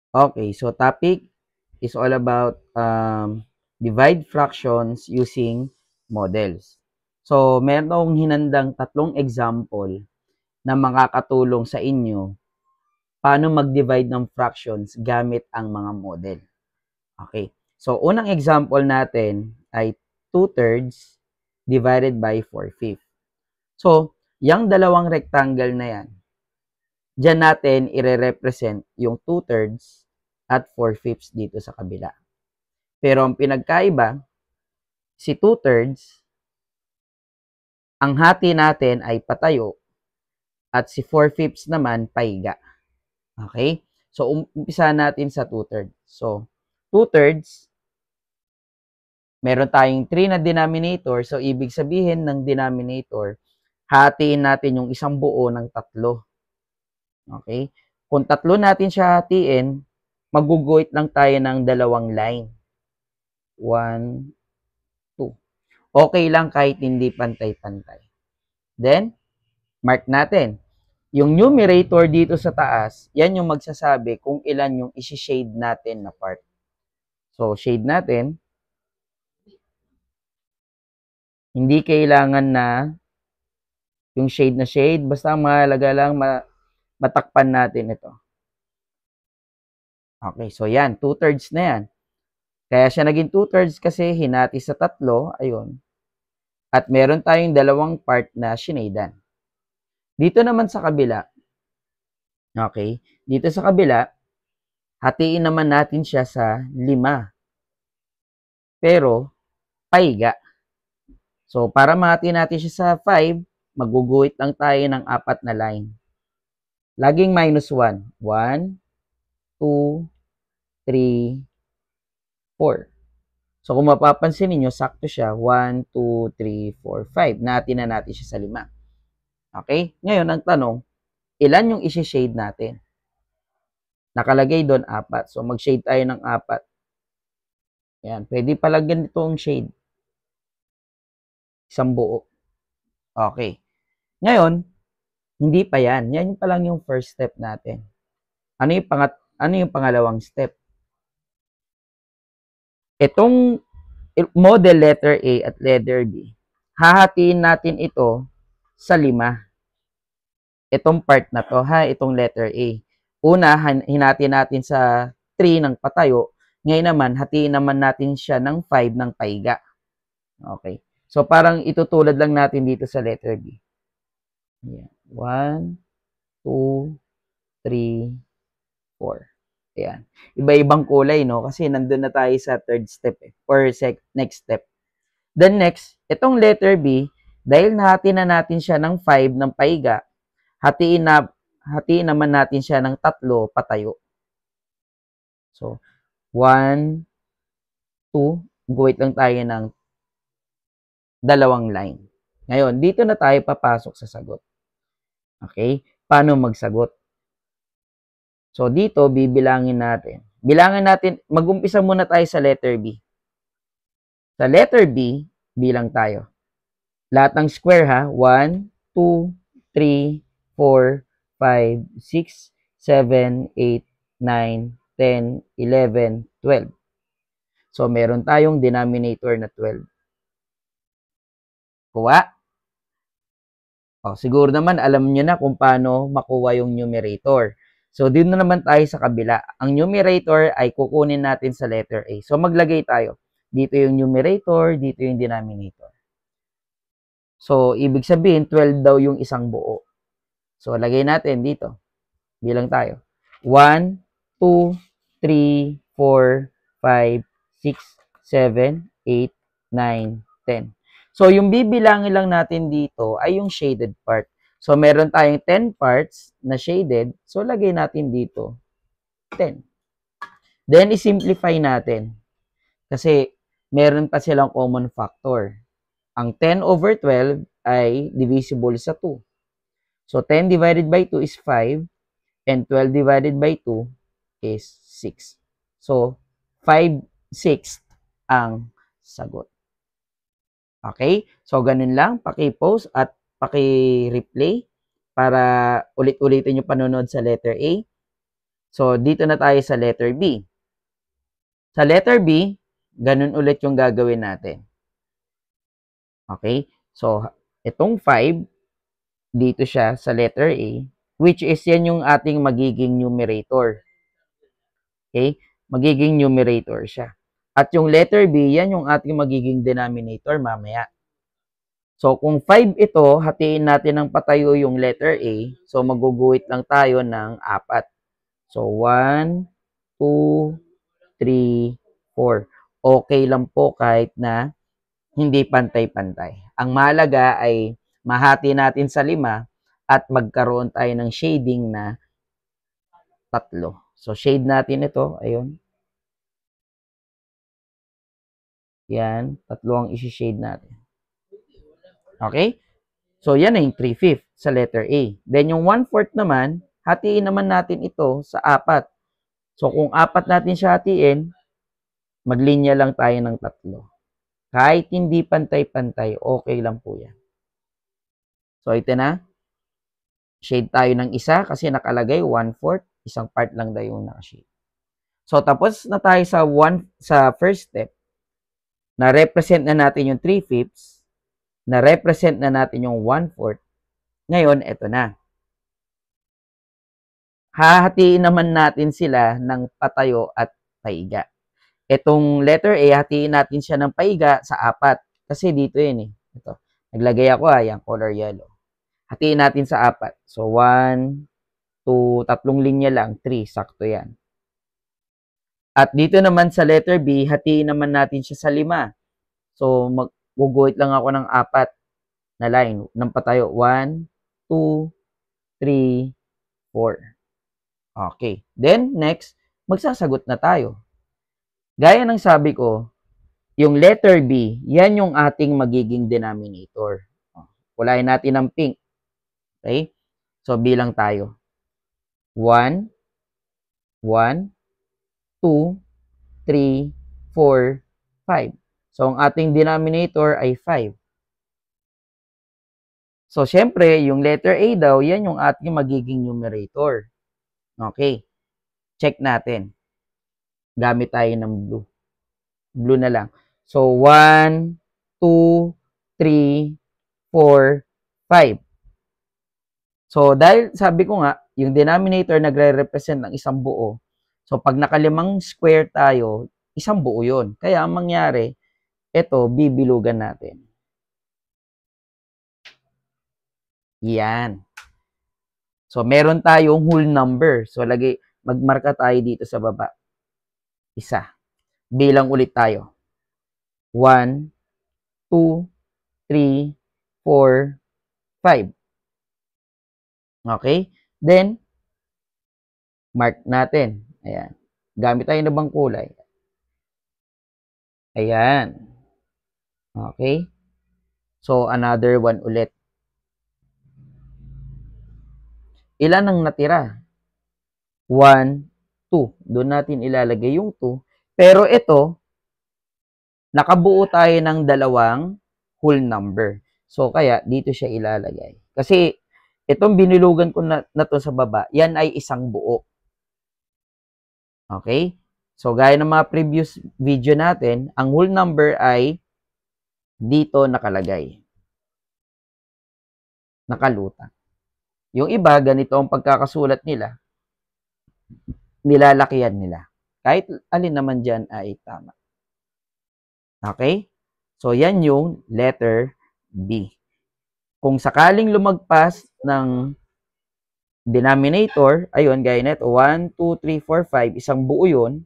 Okay, so topic is all about divide fractions using models. So, merong hinandang tatlong example na makakatulong sa inyo paano mag-divide ng fractions gamit ang mga model. Okay. So, unang example natin ay 2/3 divided by 4/5. So, yung dalawang rectangle na yan, dyan natin ire-represent yung 2/3 at 4/5 dito sa kabila. Pero ang pinagkaiba, si 2/3, ang hati natin ay patayo at si 4/5 naman paiga. Okay? So, umpisa natin sa 2/3. So, 2/3, meron tayong 3 na denominator. So, ibig sabihin ng denominator, hatiin natin yung isang buo ng tatlo. Okay? Kung tatlo natin siya hatiin, maguguhit lang tayo ng dalawang line. 1, 2. Okay lang kahit hindi pantay-pantay. Then, mark natin. Yung numerator dito sa taas, yan yung magsasabi kung ilan yung isi-shade natin na part. So, shade natin. Hindi kailangan na yung shade na shade. Basta mahalaga lang matakpan natin ito. Okay, so yan. 2/3 na yan. Kaya siya naging 2/3 kasi hinati sa tatlo. Ayun. At meron tayong dalawang part na shinadan. Dito naman sa kabila. Okay. Dito sa kabila, hatiin naman natin siya sa 5. Pero, paiga. So, para mahati natin siya sa 5, maguguhit lang tayo ng 4 na line. Laging minus 1. 1, 2, 3, 4. So, kung mapapansin niyo, sakto siya. 1, 2, 3, 4, 5. Nahati na natin siya sa 5. Okay? Ngayon, ang tanong, ilan yung isi-shade natin? Nakalagay doon 4. So, mag-shade tayo ng 4. Yan. Pwede palagyan itong shade. Isang buo. Okay. Ngayon, hindi pa yan. Yan pa lang yung first step natin. Ano yung pangalawang step? Itong model letter A at letter B, hahatiin natin ito sa 5. Itong part na to, itong letter A. Una, hinati natin sa 3 ng patayo. Ngayon naman, hatiin naman natin siya ng 5 ng paiga. Okay. So, parang itutulad lang natin dito sa letter B. Ayan. 1, 2, 3, 4. Ayan. Iba-ibang kulay, no? Kasi nandun na tayo sa third step or next step. Then next, itong letter B, dahil nahati na natin siya ng 5 ng paiga, hatiin naman natin siya ng 3 patayo. So, 1, 2, guhit lang tayo ng dalawang line. Ngayon, dito na tayo papasok sa sagot. Okay? Paano magsagot? So, dito, bibilangin natin. Mag-umpisa muna tayo sa letter B. Sa letter B, bilang tayo. Lahat ng square ha. 1, 2, 3, 4, 5, 6, 7, 8, 9, 10, 11, 12. So, meron tayong denominator na 12. Kuha? O, siguro naman alam nyo na kung paano makuha yung numerator. So, dito na naman tayo sa kabila. Ang numerator ay kukunin natin sa letter A. So, maglagay tayo. Dito yung numerator, dito yung denominator. So, ibig sabihin, 12 daw yung isang buo. So, lagay natin dito. Bilang tayo. 1, 2, 3, 4, 5, 6, 7, 8, 9, 10. So, yung bibilangin lang natin dito ay yung shaded part. So, meron tayong 10 parts na shaded. So, lagay natin dito 10. Then, i-simplify natin. Kasi, meron pa silang common factor. Ang 10 over 12 ay divisible sa 2. So, 10 divided by 2 is 5. And 12 divided by 2 is 6. So, 5/6 ang sagot. Okay? So, ganun lang. Paki-post at paki-replay para ulit-ulitin yung panonood sa letter A. So, dito na tayo sa letter B. Sa letter B, ganun ulit yung gagawin natin. Okay? So, itong 5, dito siya sa letter A, which is yan yung ating magiging numerator. Okay? Magiging numerator siya. At yung letter B, yan yung ating magiging denominator mamaya. So, kung 5 ito, hatiin natin ng patayo yung letter A. So, maguguhit lang tayo ng 4. So, 1, 2, 3, 4. Okay lang po kahit na hindi pantay-pantay. Ang mahalaga ay mahati natin sa 5 at magkaroon tayo ng shading na 3. So, shade natin ito. Ayun. Yan. 3 ang isi-shade natin. Okay? So, yan na yung 3/5 sa letter A. Then, yung 1/4 naman, hatiin naman natin ito sa 4. So, kung 4 natin siya hatiin, maglinya lang tayo ng 3. Kahit hindi pantay-pantay, okay lang po yan. So, ito na. Shade tayo ng isa kasi nakalagay 1/4. Isang part lang daw yung nakashade. So, tapos na tayo sa first step. Na-represent na natin yung 3/5. Na-represent na natin yung 1/4. Ngayon, ito na. Hahatiin naman natin sila ng patayo at paiga. Itong letter A, hatiin natin siya ng paiga sa 4. Kasi dito yun eh. Ito. Naglagay ako yung color yellow. Hatiin natin sa 4. So, 1, 2, 3 linya lang. 3, sakto yan. At dito naman sa letter B, hatiin naman natin siya sa 5. So, magguguhit lang ako ng 4 na line ng patayo. 1, 2, 3, 4. Okay. Then, next, magsasagot na tayo. Gaya ng sabi ko, yung letter B, yan yung ating magiging denominator. Kulayin natin ng pink. Okay? So, bilang tayo. 1, 1, 2, 3, 4, 5. So, ang ating denominator ay 5. So, syempre, yung letter A daw, yan yung ating magiging numerator. Okay. Check natin. Gamit tayo ng blue. Blue na lang. So, 1, 2, 3, 4, 5. So, dahil sabi ko nga, yung denominator nagre-represent ng isang buo. So, pag nakalimang square tayo, isang buo yun. Kaya, ang mangyari, ito, bibilugan natin. Yan. So, meron tayong whole number. So, magmarka tayo dito sa baba. Isa. Bilang ulit tayo. 1, 2, 3, 4, 5. Okay? Then, mark natin. Ayan. Gamit tayo ng bang kulay. Ayan. Okay? So, another one ulit. Ilan ang natira? 1, 2. Doon natin ilalagay yung 2. Pero ito, nakabuo tayo ng dalawang whole number. So, kaya dito siya ilalagay. Kasi, itong binilugan ko na to sa baba, yan ay isang buo. Okay? So, gaya ng mga previous video natin, ang whole number ay dito nakalagay. Nakalutang. Yung iba, ganito ang pagkakasulat nila. Nilalakihan nila. Kahit alin naman dyan ay tama. Okay? So, yan yung letter B. Kung sakaling lumagpas ng denominator, ayun, gaya nito, 1, 2, 3, 4, 5, isang buo yun.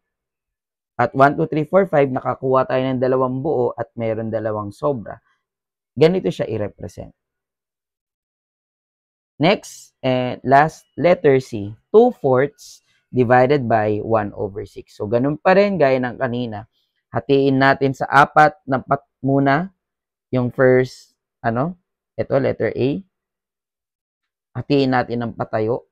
At 1, 2, 3, 4, 5, nakakuha tayo ng dalawang buo at meron dalawang sobra. Ganito siya i-represent. Next, and last, letter C, 2/4 divided by 1/6. So, ganun pa rin, gaya ng kanina. Hatiin natin sa 4 na muna yung first, ito, letter A. Hatiin natin ng patayo.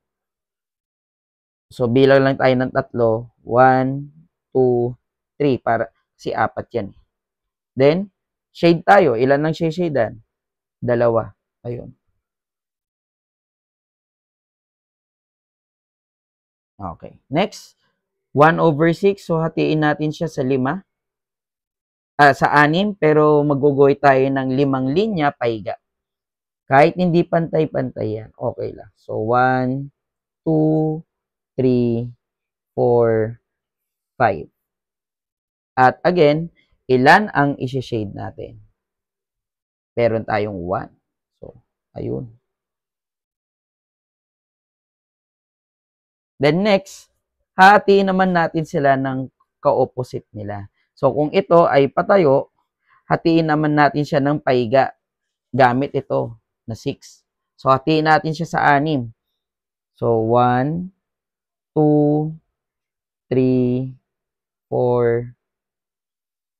So, bilang lang tayo ng 3. 1, 2, 3. Para, kasi 4 yan. Then, shade tayo. Ilan ang shade-shadean? 2. Ayun. Okay. Next, 1/6. So, hatiin natin siya sa 5. Sa 6, pero magguguhit tayo ng 5 linya paiga. Kahit hindi pantay-pantay yan, okay lang. So, 1, 2, 3, 4, 5. At again, ilan ang isi-shade natin? Meron tayong 1. So, ayun. Then next, hahatiin naman natin sila ng ka-opposite nila. So, kung ito ay patayo, hatiin naman natin siya ng paiga gamit ito na 6. So, hatiin natin siya sa 6. So, 1, 2, 3, 4,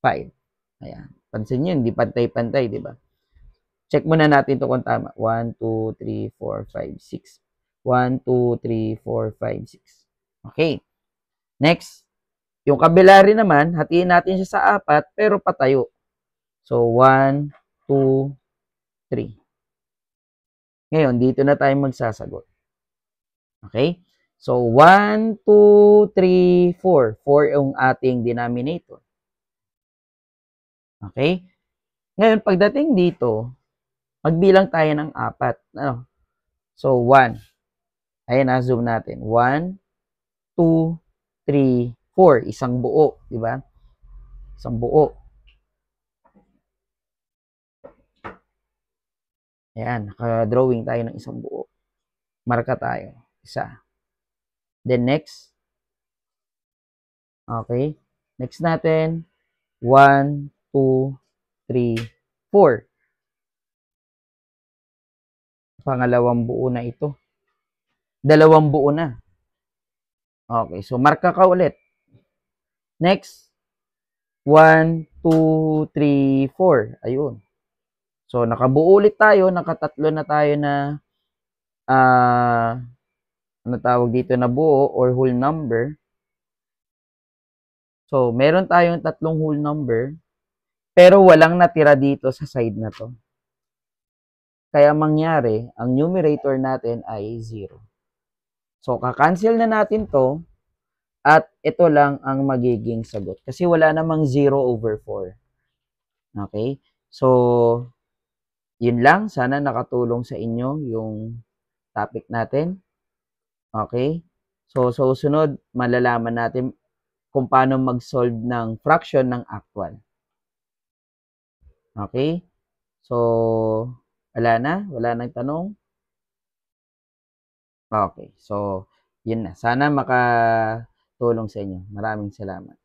5. Ayan. Pansin nyo, hindi pantay-pantay, di ba? Check muna natin ito kung tama. 1, 2, 3, 4, 5, 6. 1, 2, 3, 4, 5, 6. Okay. Next, yung kabila rin naman, hatiin natin siya sa 4, pero patayo. So, 1, 2, 3. Ngayon, dito na tayo magsasagot. Okay? So, 1, 2, 3, 4. 4 yung ating denominator. Okay? Ngayon, pagdating dito, magbilang tayo ng 4. Ano? So, 1. Ayan na, zoom natin. 1, 2, 3, 4. Isang buo. Diba? Isang buo. Ayan, naka-drawing tayo ng isang buo. Marka tayo. Isa. Then next. Okay. Next natin. 1, 2, 3, 4. Pangalawang buo na ito. Dalawang buo na. Okay. So, marka ka ulit. Next. 1, 2, 3, 4. Ayun. So, nakabuo ulit tayo. Nakatatlo na tayo na ano tawag dito na buo or whole number. So, meron tayong tatlong whole number. Pero walang natira dito sa side na to. Kaya mangyari, ang numerator natin ay 0. So, kakancel na natin to at ito lang ang magiging sagot. Kasi wala namang 0/4. Okay? So, yun lang. Sana nakatulong sa inyo yung topic natin. Okay? So, sa susunod, malalaman natin kung paano mag-solve ng fraction ng actual. Okay? So, wala na? Wala nang tanong? Okay. So, yun na. Sana makatulong sa inyo. Maraming salamat.